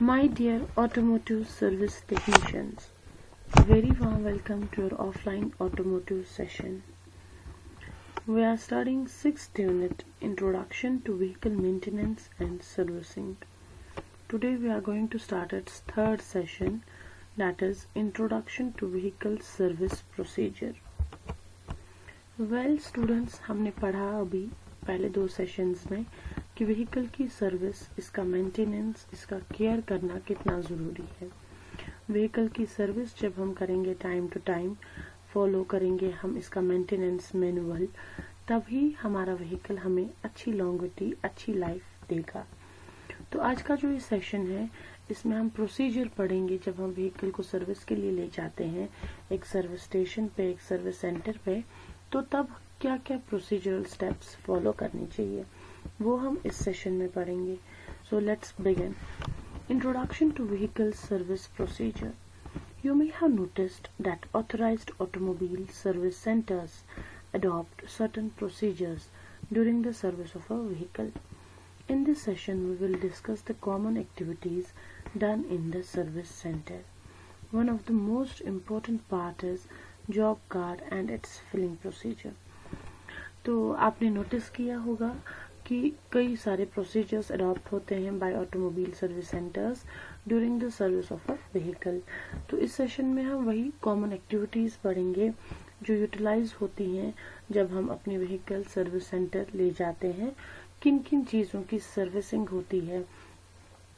My dear automotive service technicians, very warm welcome to your offline automotive session. We are studying 6th unit, Introduction to Vehicle Maintenance and Servicing. Today we are going to start its third session, that is Introduction to Vehicle Service Procedure. Well students, हमने पढ़ा अभी पहले दो sessions में कि vehicle की service, इसका maintenance, इसका केयर करना कितना ज़रूरी है। व्हीकल की सर्विस जब हम करेंगे टाइम टू टाइम, फॉलो करेंगे हम इसका मेंटेनेंस मैनुअल, तभी हमारा व्हीकल हमें अच्छी लॉन्गेविटी, अच्छी लाइफ देगा। तो आज का जो ये सेशन है, इसमें हम प्रोसीजर पढ़ेंगे जब हम व्हीकल को सर्विस के लिए ले जाते हैं एक सर्विस स्टेशन पे, एक सर्विस सेंटर पे, तो तब क्या क्या प्रोसीजरल स्टेप्स फॉलो करनी चाहिए, वो हम इस सेशन में पढ़ेंगे। So let's begin. Introduction to vehicle service procedure. You may have noticed that authorized automobile service centers adopt certain procedures during the service of a vehicle. In this session, we will discuss the common activities done in the service center. One of the most important part is job card and its filling procedure. तो आपने notice किया होगा कि कई सारे procedures adopt होते हैं by automobile service centres during the service of a vehicle. तो इस सेशन में हम वही कॉमन एक्टिविटीज पढ़ेंगे जो यूटिलाइज होती हैं जब हम अपनी व्हीकल सर्विस सेंटर ले जाते हैं। किन किन चीज़ों की सर्विसिंग होती है,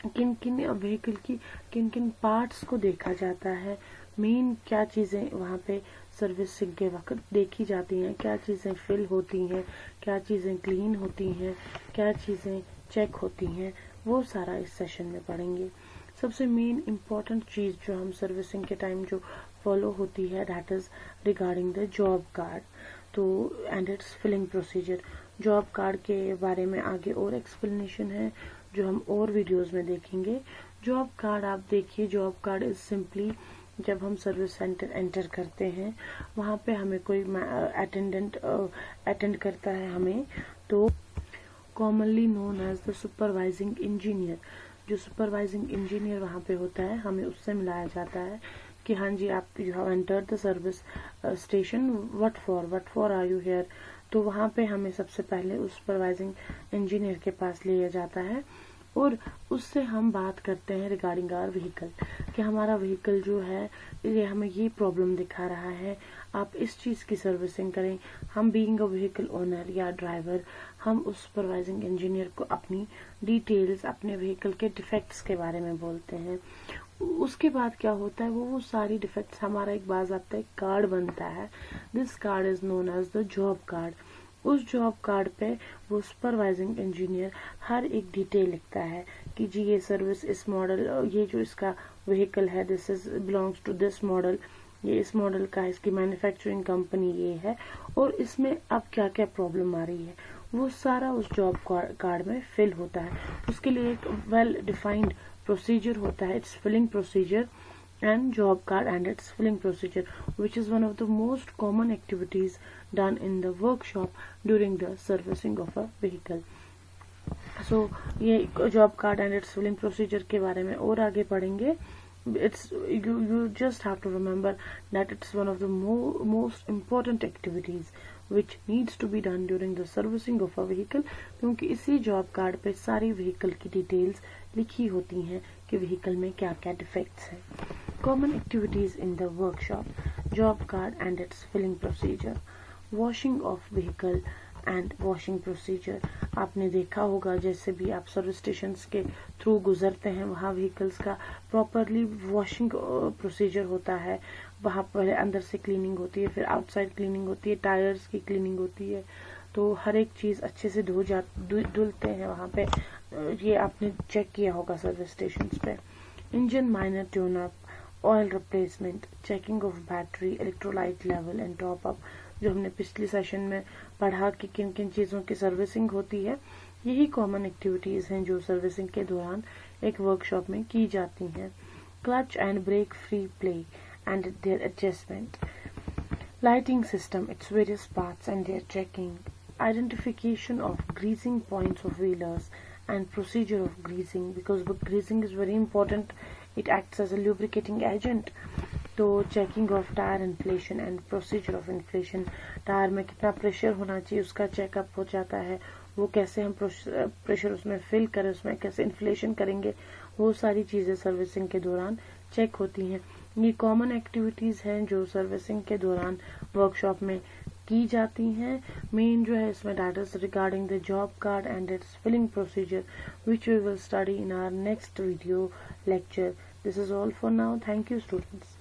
किन किन व्हीकल की किन किन पार्ट्स को देखा जाता है, मेन क्या चीज़ें वहाँ पे सर्विसिंग के वक्त देखी जाती हैं, क्या चीज़ें फिल होती हैं, क्या चीज़ें क्लीन होती हैं, क्या चीज़ें चेक होती हैं, वो सारा इस सेशन में पढ़ेंगे। सबसे मेन इम्पॉर्टेंट चीज़ जो हम सर्विसिंग के टाइम जो फॉलो होती है, that is regarding the job card तो and its filling procedure. Job card के बारे में आगे और एक्सप्लेनेशन है जो हम और वीडियोस में देखेंगे। जॉब कार्ड आप देखिए, जॉब कार्ड इज सिंपली जब हम सर्विस सेंटर एंटर करते हैं, वहाँ पे हमें कोई अटेंडेंट अटेंड करता है हमें, तो commonly known as the supervising engineer, जो सुपरवाइजिंग इंजीनियर वहाँ पे होता है, हमें उससे मिलाया जाता है कि हाँ जी आप you have entered the service station, what for are you here. तो वहाँ पे हमें सबसे पहले उस सुपरवाइजिंग इंजीनियर के पास लिया जाता है और उससे हम बात करते हैं रिगार्डिंग आवर व्हीकल कि हमारा व्हीकल जो है ये हमें ये प्रॉब्लम दिखा रहा है, आप इस चीज़ की सर्विसिंग करें। हम बीइंग अ व्हीकल ओनर या ड्राइवर, हम उस सुपरवाइजिंग इंजीनियर को अपनी डिटेल्स, अपने व्हीकल के डिफेक्ट्स के बारे में बोलते हैं। उसके बाद क्या होता है, वो सारी डिफेक्ट्स हमारा एक बाज़ाब्ता एक कार्ड बनता है। This card is known as the job card. उस जॉब कार्ड पे वो सुपरवाइजिंग इंजीनियर हर एक डिटेल लिखता है कि जी ये सर्विस इस मॉडल, ये जो इसका व्हीकल है this is belongs to this model, ये इस मॉडल का, इसकी मैन्युफैक्चरिंग कंपनी ये है और इसमें अब क्या क्या प्रॉब्लम आ रही है, वो सारा उस जॉब कार्ड में फिल होता है। उसके लिए एक वेल डिफाइंड प्रोसीजर होता है, its filling procedure and job card and its filling procedure, which is one of the most common activities done in the workshop during the servicing of a vehicle. So ये job card and its filling procedure के बारे में और आगे पढ़ेंगे। It's you just have to remember that it's one of the most important activities which needs to be done during the servicing of a vehicle, क्योंकि इसी job card पे सारी व्हीकल की डिटेल्स लिखी होती हैं कि व्हीकल में क्या क्या डिफेक्ट्स हैं। Common activities in the workshop, job card and its filling procedure, washing of vehicle and washing procedure। आपने देखा होगा जैसे भी आप सर्विस स्टेशन के थ्रू गुजरते हैं, वहाँ व्हीकल्स का प्रॉपरली वॉशिंग प्रोसीजर होता है। वहाँ पहले अंदर से क्लीनिंग होती है, फिर आउटसाइड क्लीनिंग होती है, टायर्स की क्लीनिंग होती है, तो हर एक चीज़ अच्छे से धुलते हैं वहाँ पे। ये आपने चेक किया होगा सर्विस स्टेशन पे। Engine minor tune up, oil replacement, checking of battery, electrolyte level and top up, जो हमने पिछले सेशन में पढ़ा कि किन किन चीज़ों की सर्विसिंग होती है। यही कॉमन एक्टिविटीज़ हैं जो सर्विसिंग के दौरान एक वर्कशॉप में की जाती हैं। Clutch and brake free play and their adjustment, lighting system, its various parts and their checking, identification of greasing points of wheelers and procedure of greasing, because greasing is very important. It acts as a lubricating agent. तो checking of tyre inflation and procedure of inflation, tyre में कितना pressure होना चाहिए उसका checkup हो जाता है, वो कैसे हम प्रेशर उसमें फिल करें, उसमें कैसे इन्फ्लेशन करेंगे, वो सारी चीजें सर्विसिंग के दौरान चेक होती हैं। ये कॉमन एक्टिविटीज हैं जो सर्विसिंग के दौरान वर्कशॉप में की जाती हैं। मेन जो है इसमें data regarding the job card and its filling procedure which we will study in our next video lecture. This is all for now. Thank you, students.